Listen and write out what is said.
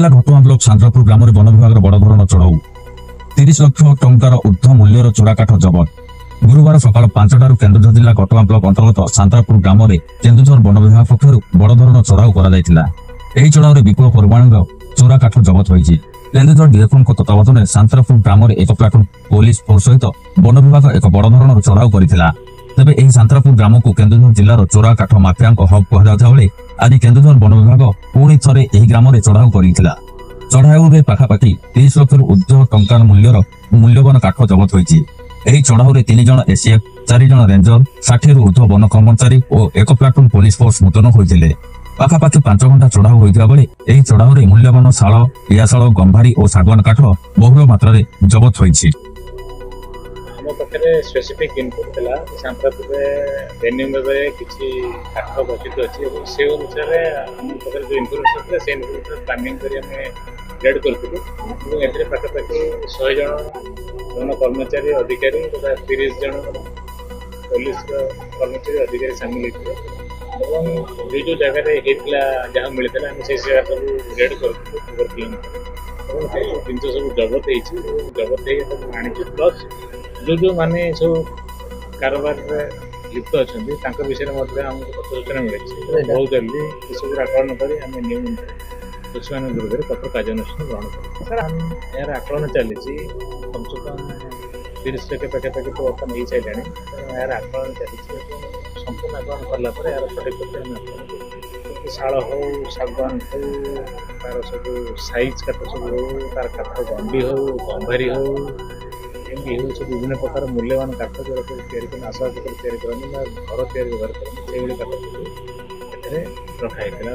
जिला घटुआ block सांद्रापुर gram one विभाग बड़ धरण चढ़ाऊ 30 लाख टंकार ऊर्ध्व मूल्यर चोरा काठ जबत। गुरुवार सकाल 5टारू केन्दुझर जिला घटुआ ब्लॉक अंतर्गत सांद्रापुर ग्राम में केन्दुझर वन विभाग पक्षर बड़ धरण चढ़ाऊ कर चढ़ाऊ विपुल परिमाण चोरा काठ जबत होती। केन्दुझर डीएफओ तत्वावधान सांद्रापुर ग्राम में एक प्लाटून पुलिस फोर्स सहित वन विभाग एक बड़ धरण चढ़ाऊ करथिला। तेबे एही सांद्रापुर ग्राम को केन्दुझर जिलार चोरा काठ माफिया हब कहुता बेले आज केन्दुझर वन विभाग पुणी थे एही ग्राम में चढ़ाऊ करथिला। चढ़ाऊ में पाखापाखि 30 लाख ऊर्ध्व टंकार मूल्यवान काठ जबत होती। एही चढ़ाऊ 3 जन एसीएफ 4 जन रेंजर 60 रु ऊर्ध्व वन कर्मचारी और एक प्लाटून पुलिस फोर्स मुतयन होते। पाखापाखि 5 घंटा चढ़ाऊ होता बेले एही चढ़ाऊ मूल्यवान शाल पियाशाल गंभारी और सागवान काठ बहुल मात्रा जबत होती। स्पेसिफिक इनपुट था सांद्रापुर वेन्यू में किसी काठ बचित अच्छी से अनुसार आम पाखे जो इनफर्मेशन था से इनफर्मेशन प्लानिंग रेड करूँ। ए पाखापाखि 100 जन कर्मचारी अधिकारी तथा 30 जन पुलिस कर्मचारी अधिकारी सामिल होते। जो जगह जहाँ मिलता आम से जगह सब रेड करूँ जिन सब जबत जबत आनी प्लस जो माने सब कारोबार लिप्त अच्छा विषय में आमको सूचना मिली बहुत जल्दी सब आकलन कर दोषी मान विरोध में कठोर कार्यानुष्ठान ग्रहण कर। सर यार आकलन चली कम से कम 30 लाख पाखापाखि तो बर्तमान हो सारे यार आकलन चली संपूर्ण आकलन कलापर यार सठिक शाल हो सागवान हो तार सब साइज काठ सब हो तार काठ गंडी हो गंभारी हो सब विभिन्न प्रकार मूल्यवान काठ जो आसवाबपत्र या घर या व्यवहार करते काठ रखाई।